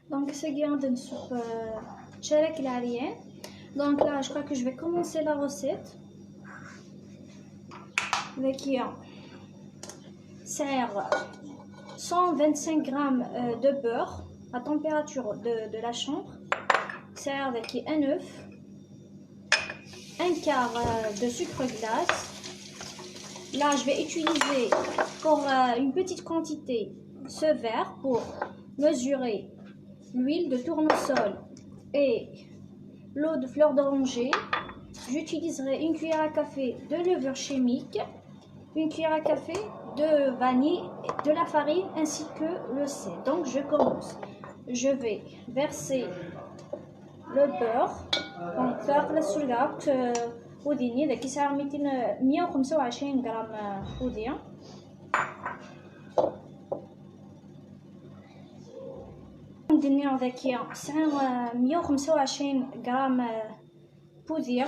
Donc c'est bien de soupe tchelek l'alien. Donc là je crois que je vais commencer la recette avec sert 125 g de beurre à température de la chambre. Sert avec un œuf, un quart de sucre glace. Là je vais utiliser pour une petite quantité ce verre pour mesurer l'huile de tournesol et l'eau de fleur d'oranger. J'utiliserai une cuillère à café de levure chimique, une cuillère à café de vanille, de la farine ainsi que le sel. Donc je commence. Je vais verser le beurre. Donc داخل السلقة وديني ذاك يساوي 125 غرام ودية. ندير ذاك 125 غرام بودية.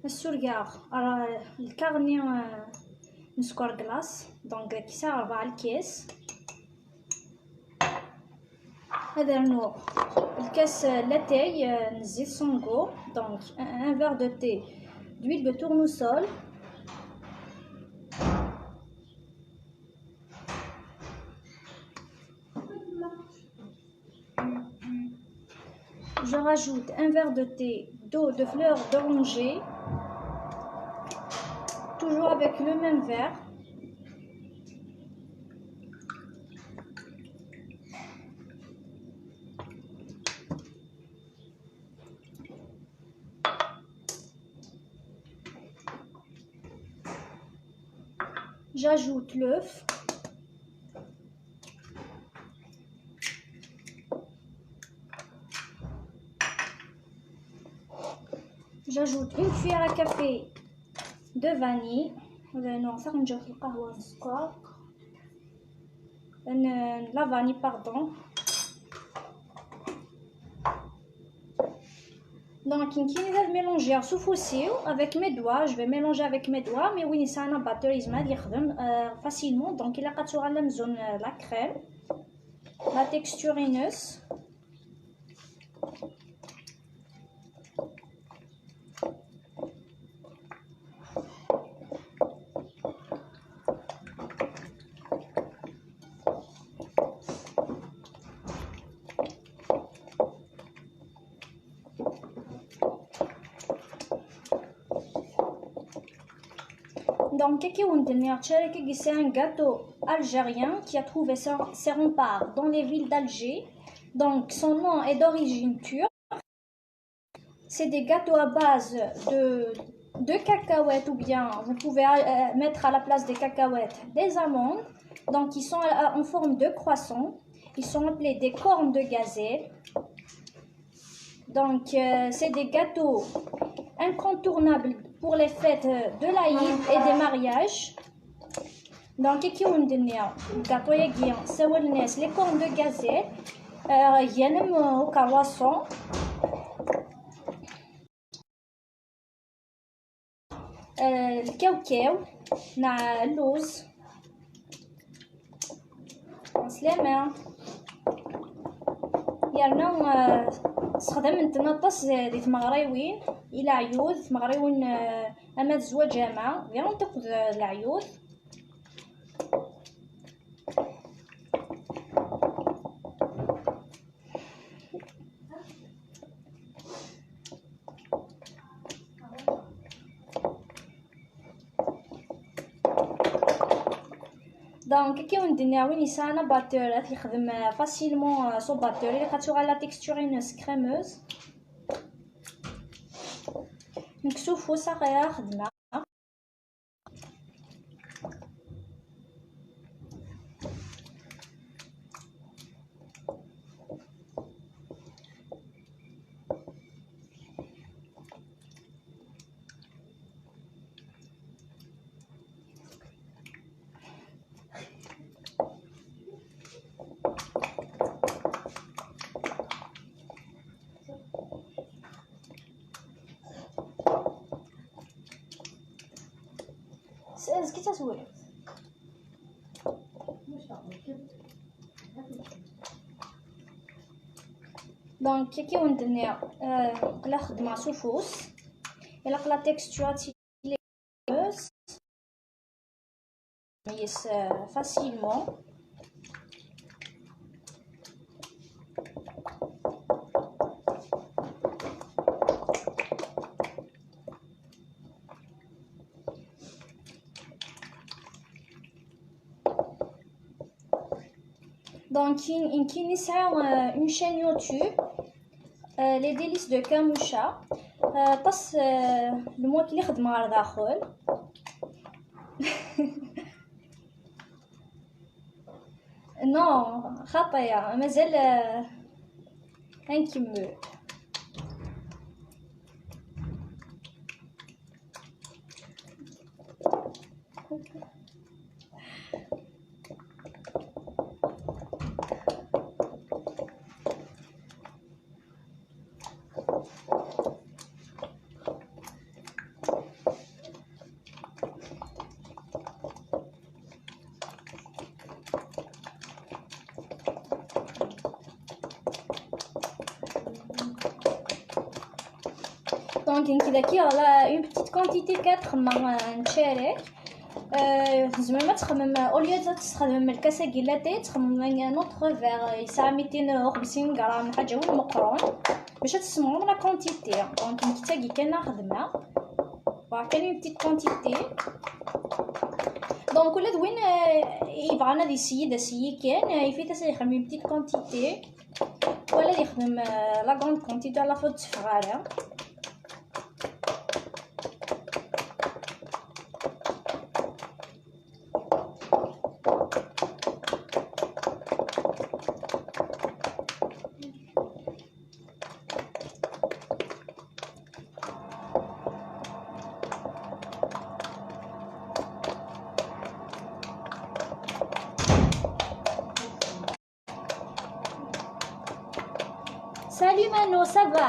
السلقة الكارني نسكر كلاص دونك كيساوي 4 الكاس. هذا نوع الكاس لاتاي نزيد سونغو دونك un verre de thé d'huile de tournesol. Je rajoute un verre de thé d'eau de fleur d'oranger, toujours avec le même verre. J'ajoute l'œuf. J'ajoute une cuillère à café de vanille. La vanille, pardon. Donc, il va mélanger avec mes doigts. Je vais mélanger avec mes doigts. Mais oui, c'est un batteur, il facilement. Donc, il a la crème. La texture éneuse. Donc, c'est un gâteau algérien qui a trouvé ses remparts dans les villes d'Alger. Donc, son nom est d'origine turque. C'est des gâteaux à base de cacahuètes ou bien vous pouvez mettre à la place des cacahuètes des amandes. Donc, ils sont en forme de croissant. Ils sont appelés des cornes de gazelle. Donc, c'est des gâteaux incontournables pour les fêtes de l'Aïd et des mariages. Donc, gâteau les cornes de gazelle, au croissant. الكاوكاو مع اللوز سلامة يارنا استخدمت نطس دي تمغريوين الى عيوذ تمغريوين اما تزوى جامعة غير تاخذ العيوذ. دونك كي وندير وين يسانا باتور يخدم فاسيلمون سو باتور اللي خاطر على تيكستورينوس كريموز نكسوفو صغيره خدمه. سألت كي تسوي دونك كي وندني لا خدمه سوفوس الا لا تيكستور تيليس ميس فاسيلمون. Donc, il y une chaîne YouTube, Les délices de Kamoucha. Passe le mois qu'il est de Mardachol. Non, Khataya, Mazel un qui me. Donc, il y a une petite quantité 4 نشارك زعما تخمم اوليو تستخدم الكاسه كيلاتي تخمم نوتر فيغ يساع 250 غرام حاجه هو المقرون باش تسمعوا لا كونتيتي. دونك نكتاكي كان خدمه كان اون بتيت كونتيتي. دونك ولا دوين يبغانا دي سيي كان يفيت يخدم اون بتيت كونتيتي ولا يخدم لا غروند كونتيتي على فوت صغيره. Salut Mano, ça va?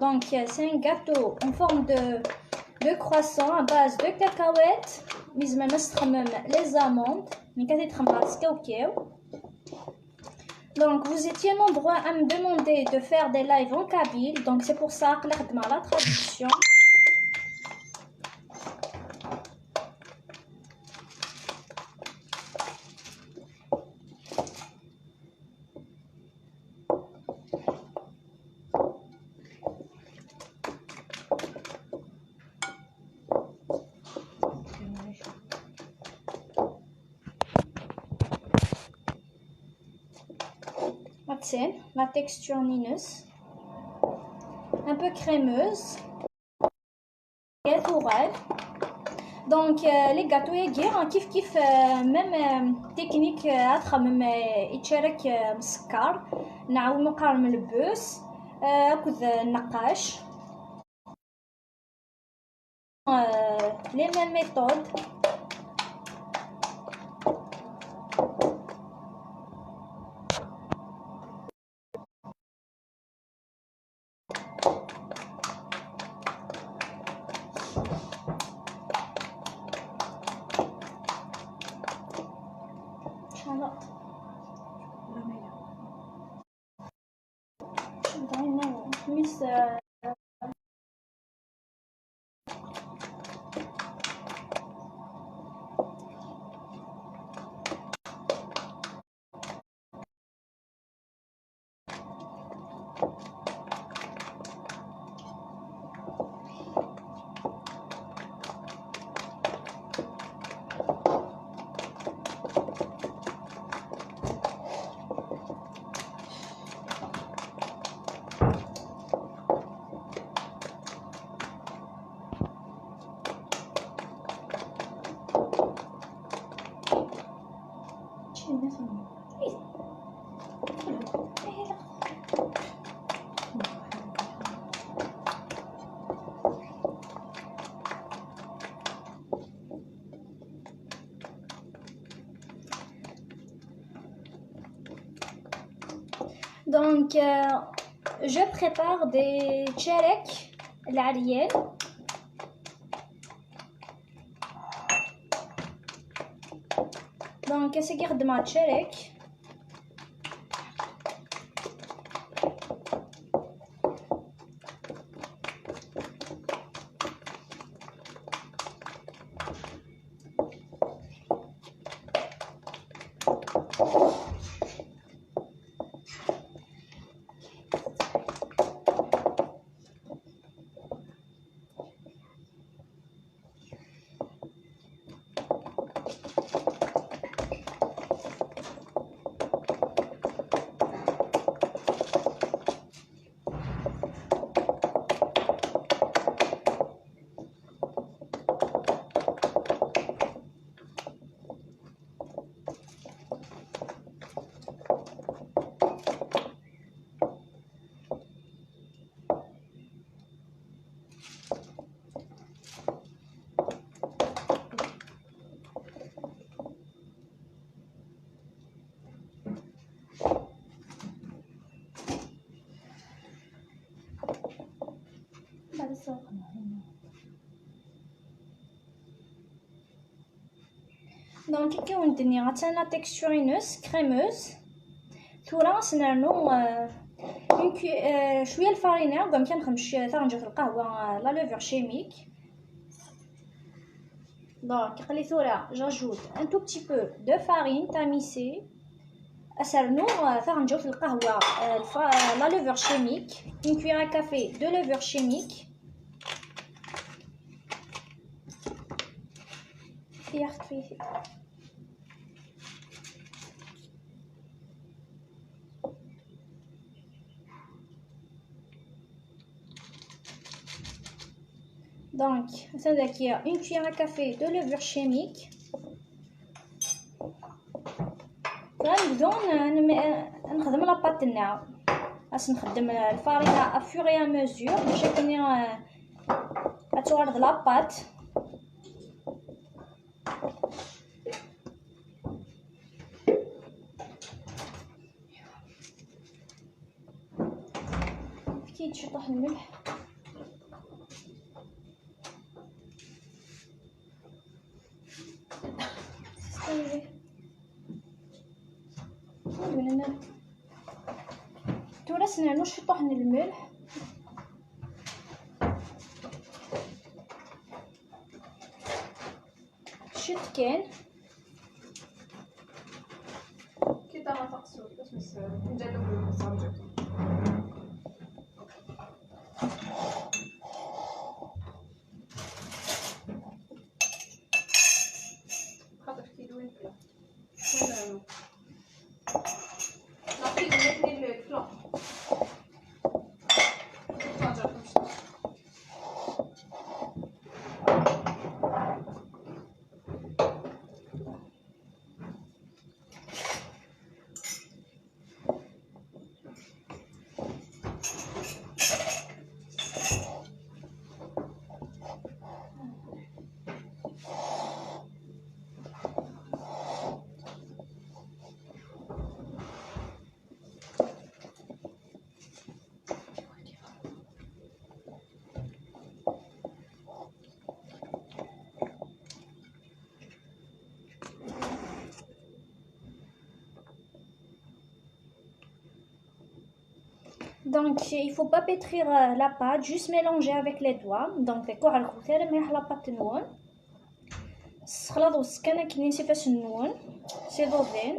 Donc, c'est un gâteau en forme de croissant à base de cacahuètes. Les amandes. Donc, vous étiez nombreux à me demander de faire des lives en kabyle. Donc, c'est pour ça que la traduction. La texture nineuse, un peu crémeuse, gâteau. Donc les gâteaux يجير كيف même technique même يتشارك مسكر نعاود مقارن من البوس اخذ النقاش les mêmes méthodes. Donc, je prépare des tchelek العريان. Donc, c'est garde ma tchelek. Donc, كيكون الدنيا عطانا تكستورينوس كريموز. ثورا سنرنو شويه الفارينه وكاع كنخمش ثانجه في القهوه لا لوفر شيميك. Donc, قلي ثورا j'ajoute un tout petit peu de farine tamisée. سرنو ثانجه في القهوه لا لوفر شيميك. Une cuillère à café de levure chimique. Donc, c'est-à-dire qu'il y a une cuillère à café de levure chimique. غنبداو نخدم لاباط تاعنا. نخدم الفارينه افور اي مزور باش يكوني غتورد لاباط. كي تشطح الملح تورسنا نشطح الملح. شت كان كده ما تقصر بس نجرب الصامجة. خاطر كيلوين فلا نعطيك نحني الفلا Donc, il faut pas pétrir la pâte, juste mélanger avec les doigts. Donc, كوع الخوثر مليح لاباط النون. خلاص وسكانه كي نسيفاش النون سي دوزين.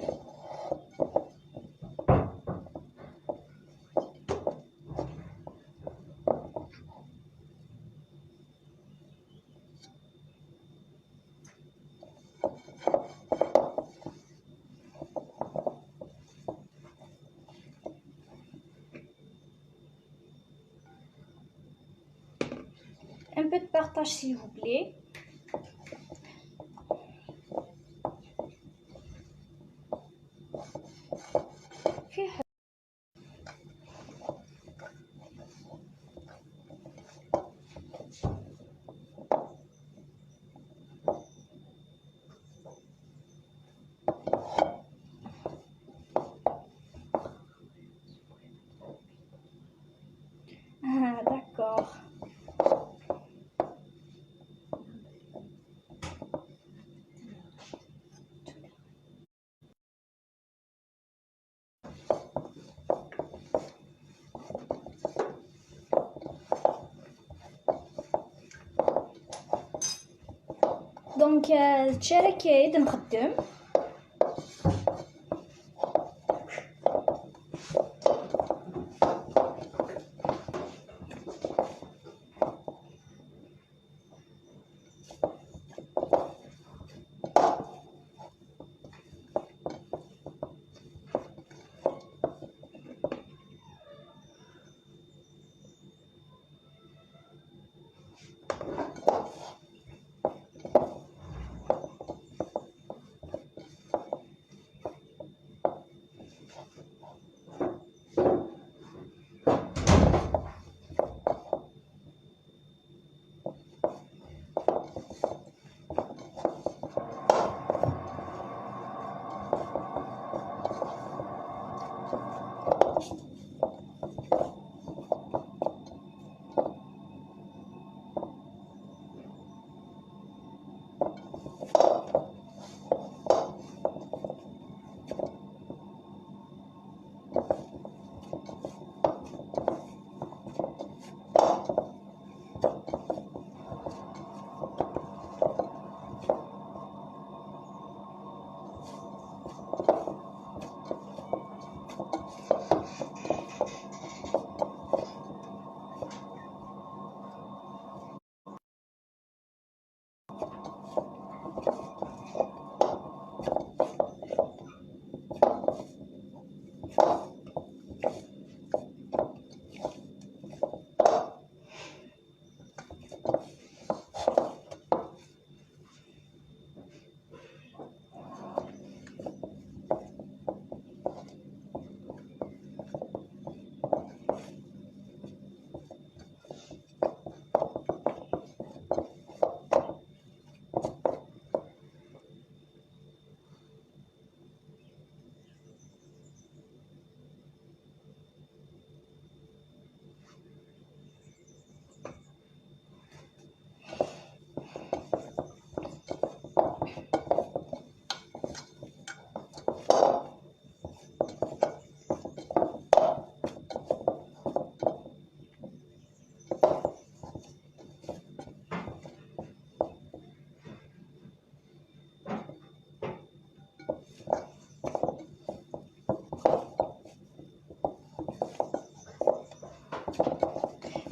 Un peu de partage s'il vous plaît. D'accord. دونك الشركة نخدم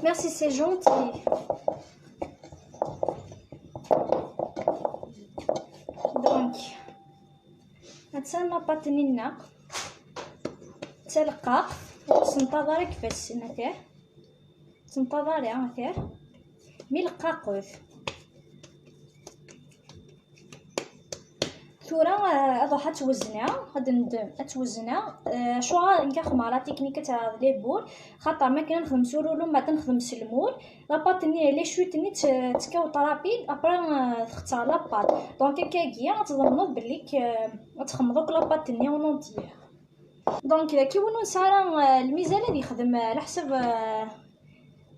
Merci, c'est gentil. دونك هتسمى باتنينا تلقى تنتظري كيفاش نتاع تنتظري نتاع ملقاقوث ثورة اضحى توزنا غادي ندم اتوزنا شو نكاخ مع لا تكنيك تاع لي بول خاطر ما كان نخدم سورولو ما تنخدم سلمول لاباطني لي شوتني تكاو طرابيد ابرا تختار لاباط دونك هكاكيا تضمنوا بلي تخمضوك لاباطني اونونتيير دونك كي ونو نسارا الميزان اللي يخدم على حسب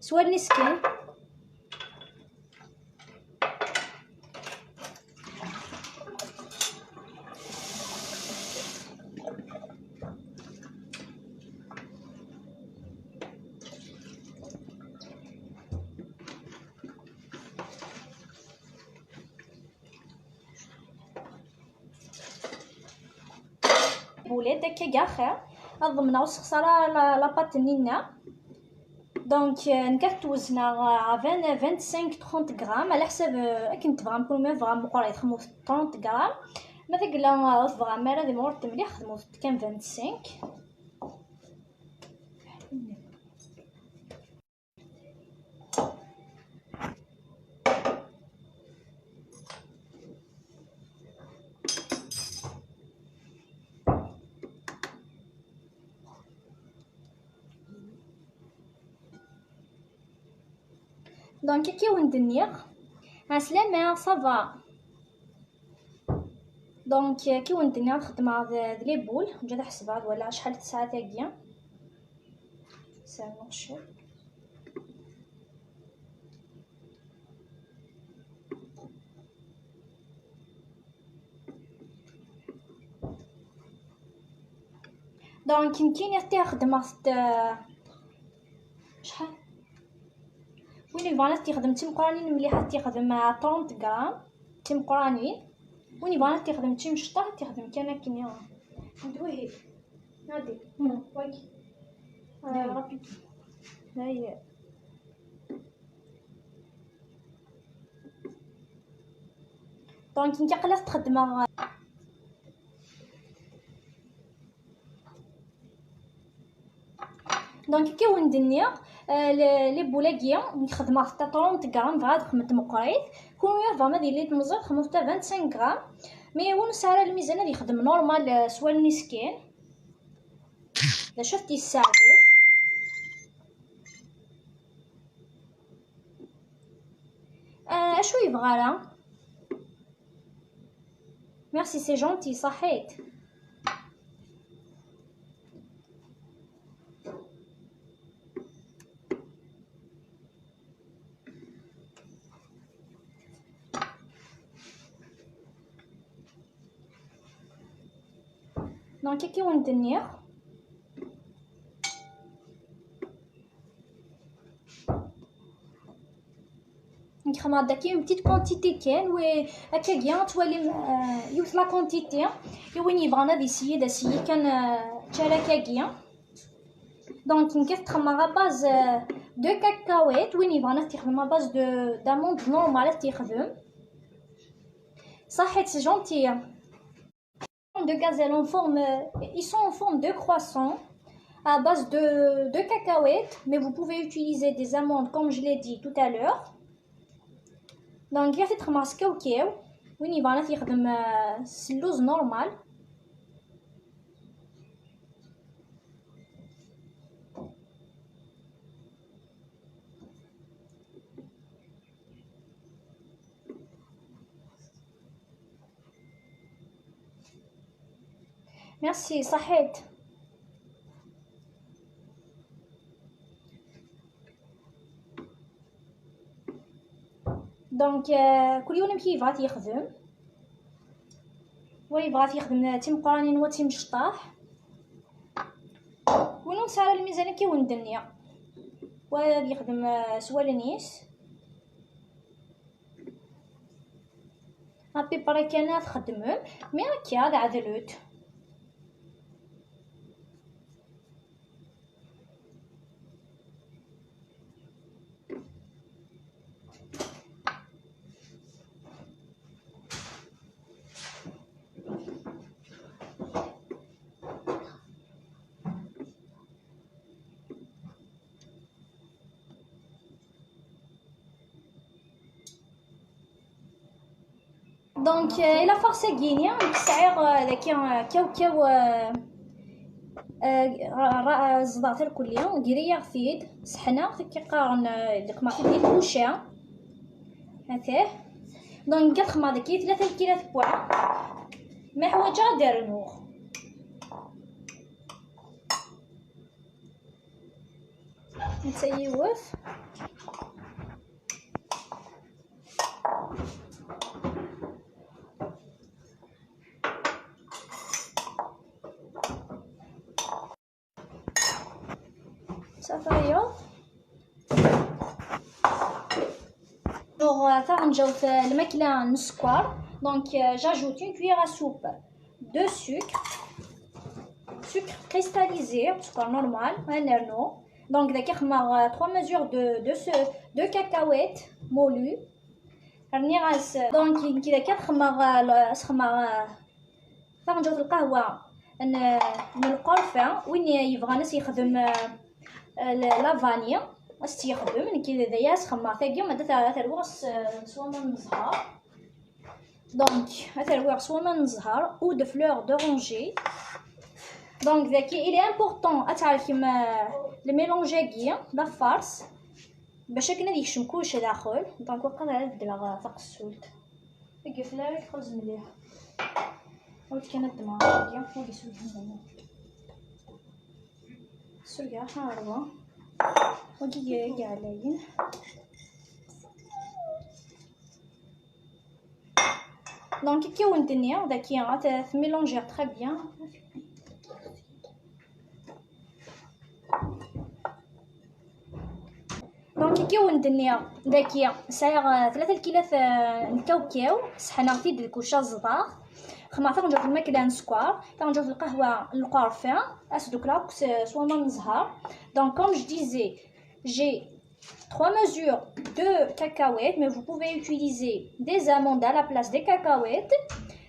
سوالني سكين بولات هكا كاع خير نضمنا وسخساره لاباط نينا دونك نكات توزنا 20 25 30 غرام على حساب كنت تبغى نكون غرام اخرى يخدموا 30 غرام مثلا لا غرام راه دي مورت مليح خدموا كان 25 دونك كي وندنيغ عسلامة صافا دونك كي وندنيغ نخدم هاد لي بول نجي نحسبها ولا شحال ساعه تاكيا سامع شوف دونك يمكن تخدم شحال وين فانا تخدم تيم قرانين مليحه تخدم 30 غرام تيم قرانين وين فانا تخدم تيم شطه تخدم كان كنيا ندوي نادي واي ربي هاي دونك انت قلت تخدم دونك كي وندني لي بولاكيه نخدمها حتى 30 غرام فهاد خدمت مقريت كون فما ديال لي تمزر خدمت 25 غرام مي ون سعر الميزان هذا يخدم نورمال سوا المسكين لا شفتي الساعه اشو يبغى راه ميرسي سي جونتي صحيت دونك كي وندنيغ نخدم هداكي اون بتيت كونتيتي كان و هكا كيا توالي يوث لا كونتيتي وين يبغانا ديسيي كان تشاركا دونك نكيف تخدم باز دو كاكاوات وين يبغانا تخدم باز داموند نورمال تخدم صحيت سي جونتي de gazelle en forme, ils sont en forme de croissant à base de cacahuètes, mais vous pouvez utiliser des amandes comme je l'ai dit tout à l'heure. Donc il y a cette masque ok, oui il va faire de l'ose normal. Merci صحيت دونك كل يوم كي يبغى يخدم ويبغى يخدم تيم قرانين وتيم شطاح وين سعر الميزان كي وندنيا ويخدم سوا لنيس ابي بري كانت خدمهم مي هكا عدلوت دونك الى فرصه كينيا السعير ذاك كاو زدات الكليه نديريا فيد صحنا كيقارن ديك ما ديك وشا هكاه دونك كتخما داكي 3 كيلات بواع ما حواجه دارنوغ نتسيوف صافي pour faire une الماكله نسكر donc j'ajoute une cuillère à soupe de sucre cristallisé sucre normal un erno donc داك خمر 3 mesures de cacahuètes moulues راني غاس donc كي داك خمر نجاوب القهوه القرفه وين يبغى ناس يخدم لا فانيا واش تيخدم كي دايا سخما ثاقي ما درت الوغس سوا من الزهر دونك هذا الوغس سوا من الزهر او دو فلور دورانجي دونك ذاكي الي امبورطون اتعرف كيما الميلونجاكي لا فارس باش كنا يشم كلشي داخل دونك وقت نبدل فوق السولت كيف فلاري خرج مليح ولكن كانت دماغي ودي سولت هنا سوريا حاربة ودي علين دونك كي ونتنيا داكي غاتميلونجي تري بيان كي ندنيا داكيا ساير 3 الكيلات الكاوكاو سحنا في الكوشه الزدار خما تنجو في الماكله سكوار تنجو في القهوه القرفه اسدوك لاكس سوا ما نزهر دونك كوم جو ديزي j'ai 3 mesures de cacahuètes, mais vous pouvez utiliser des amandes à la place des cacahuètes.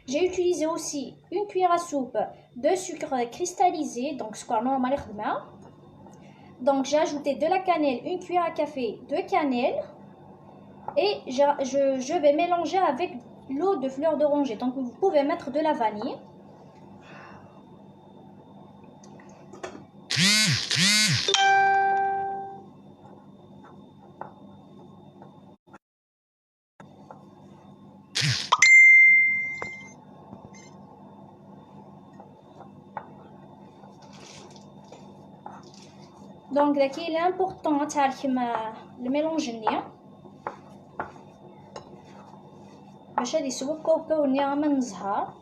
J'ai utilisé aussi une cuillère à soupe de sucre cristallisé, donc ce qu'on a normal. Donc j'ai ajouté de la cannelle, une cuillère à café de cannelle, et je vais mélanger avec l'eau de fleur d'oranger. Donc vous pouvez mettre de la vanille. Donc là il est important le mélange باش هادي يسوى كاوكاو النيا من الزهر.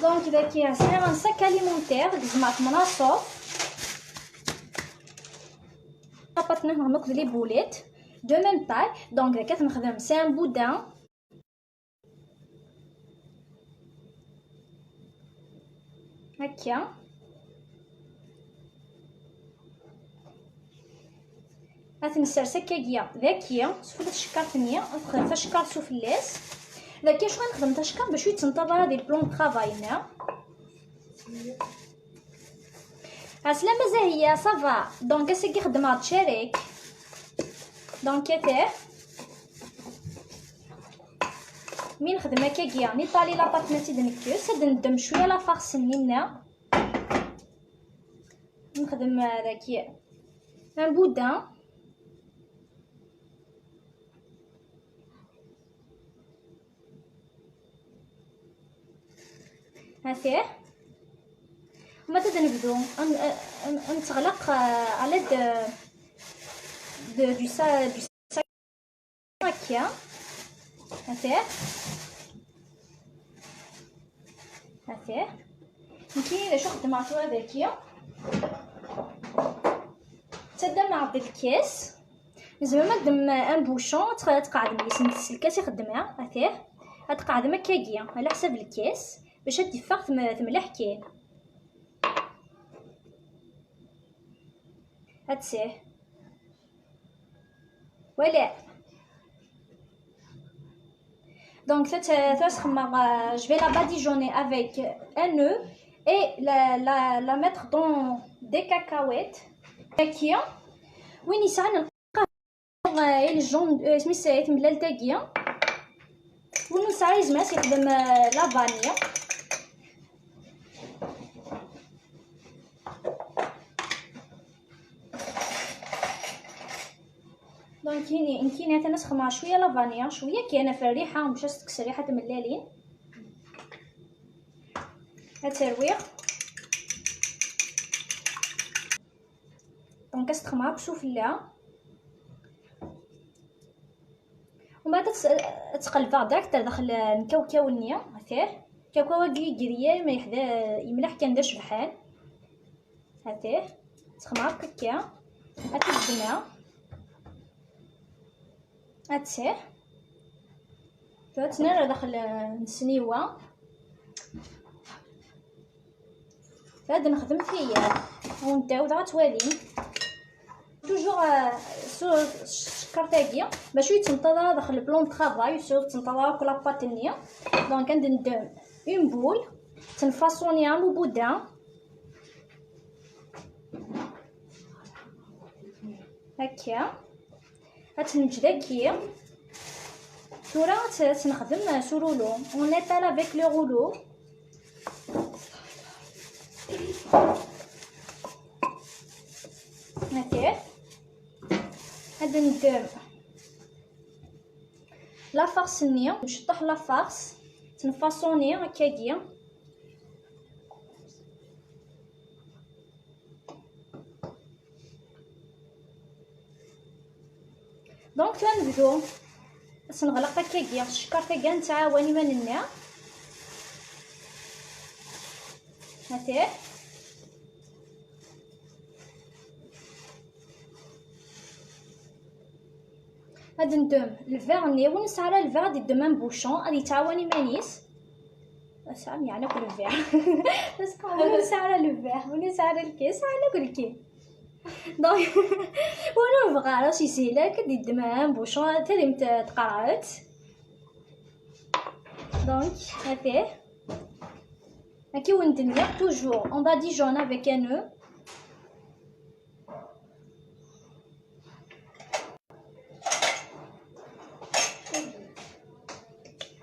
دونك داكيا سير ان ساك اليمونتير جمعت مناصف طابت منهم هكذا لي بوليت دو ميم طاي. دونك داكيا تنخدم سي ان بودان هكا غتنسر سكاكيه ذاكيه سفلت الشكار ثانيه نخدم فيها شكار سوفلاس ذاكيه شحال نخدم تا شكار باش يتنتظر هذه البلون طرافاينا اصلا مازال هي صافا. دونك اسكي خدمات شريك دونك كتير مين نخدم هكاكيا نيطالي لاباط ماتي دنكوس هاد ندم شويه لا فارس نينا نخدم هذاكيا ان بودان هافيه وما تنبدو نتغلق على دو سا هكا هافيه يمكن الا شو خدماتو هذاكيا تدا مع الكاس زعما ما دم ان بوشون تقعد ملي الكاس يخدمها هافيه غتقعد مكاكيه على حساب الكاس باش تدفق تملح كاين هتسيه ولا donc je vais la badigeonner avec un œuf et la mettre dans des cacahuètes هكيا وين يسعى نلقى الجون سميتها يتملا التاكيه وين يسعى يزماس يخدم لا فانيا دونك يمكن تنسخ مع شويه لافانيا شويه كاينه في الريحه باش تكسر ريحه الملالين الترويق. دونك كتسخمها بسفله ومن بعد تقلبها داك داخل الكاوكاو النيه هاتيه كاوكاو كريا ما يحدا يملح كندير بحال هاتيه تسخمها هكاكا هتخدمها هتسيح تنرى داخل السنيوه فهاد نخدم فيا ونتعاود غتوالي توجور الشكر تاعي باش يتنتظر داخل البلون طرافاي تنتظر كل لاباط النيه. دونك ندير اون بول تنفاصونيها مو بودان هكا هتنجد هكيا تورا تنخدم سورولو اون ايطال افيك لو رولو هكا هاد ندير لا فارس النيه نشطح لا فارس تنفاصوني هكاكيا دونك تنبدو سنغلق تاكيا الشكر تاكا نتعاوني ما ننا هاتيه غادي ندوم الفيغ نيون نسعى الفيغ غادي ندوم بوشون غادي تعاوني مانيس سامي على كل الفيغ نسقى نسعى الفيغ ونسعى الكيس على كل كي دونك وانا نبغى راسي سهله كدي دمام بوشون تالي تقرعت دونك هاتيه هاكي وندمير توجور اون باديجون افيك ان او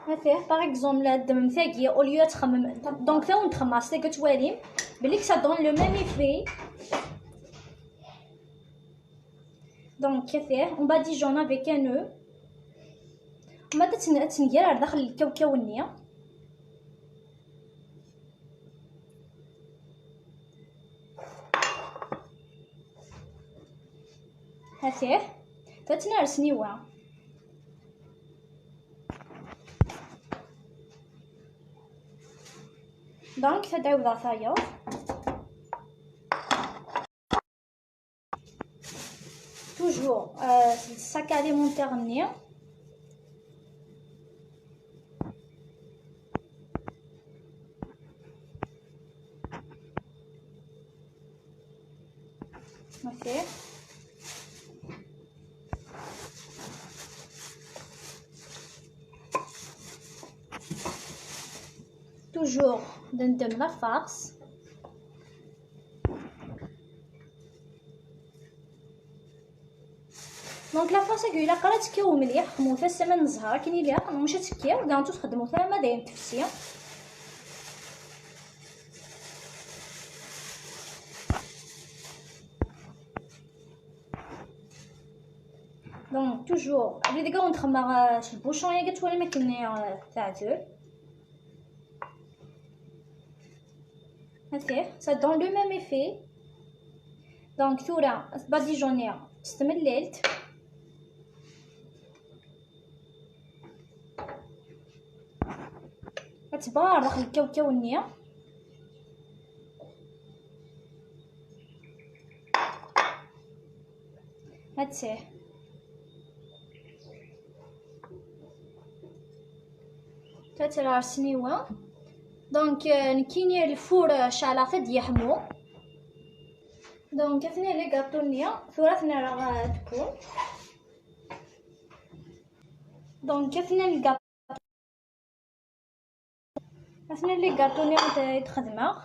هاتيه باغ اكزومبل الدم ثاقيه او ليو تخمم دونك تا ونتخماص تاك تواليم بلي كسا دون لو ميم ايفي دونك هاتيه اون باديجون افيك ان او وما تنقير داخل الكاوكاو النية هاتيه تتنارس نيوا دونك تدعو ضاثايا توجور الساك اليمونتير النية هاتيه توجور دندم لا فارس دونك لا فارس كيلا قرا تكيو مليح خموثه السمن الزهره كاين اللي ماشي تكيو كاع نتو تخدمو حتى ما دايم تفسيه دونك توجور بلي ديكا ونتخمر البوشون يا كتولي ما كاين تعدل هاتيه سا دون لو ميم ايفي دونك ثورا باديجونير استمللت كتبار داخل الكاوكاو النية هاتيه تترار سنيوة دونك نكيني الفور شعلة فد يحمو دونك اثنين لي غاطو النية ثلاثنا راه تكون دونك اثنين الغاطو اثنين لي غاطو النية يتخدمه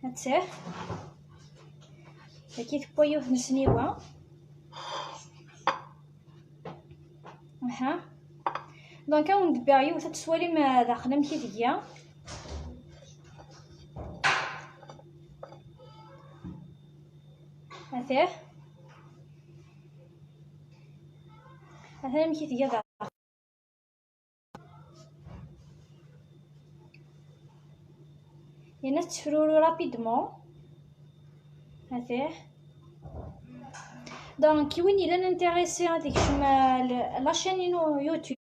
هاتيه هاكي تبويو في نسنيوة اها دونك هاو ندبعيو تتسوالي ما داخله مكي ديا هاتيه هذا مكي ديا داخل يعني تفرورو رابيدمون هاتيه دونك وين الا نانتيريسي هذيك شما لاشين يوتيوب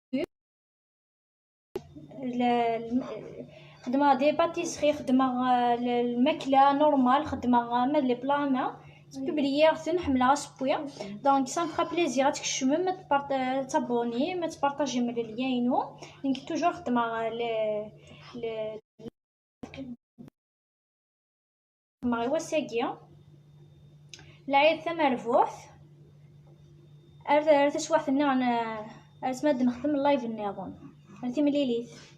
خدمه دي باتيسري خدمه الماكله نورمال خدمه ما لي بلانا بوبليير نحملها سبويا دونك سا مفرا بليزير تكشم ما تابوني ما تبارطاجي من الياينو دونك توجور خدمه ل ماغي وساقيه العيد ثم رفوح عرفت تسواحنا عرفت ما نخدم اللايف النيرون عرفتي ملي ليث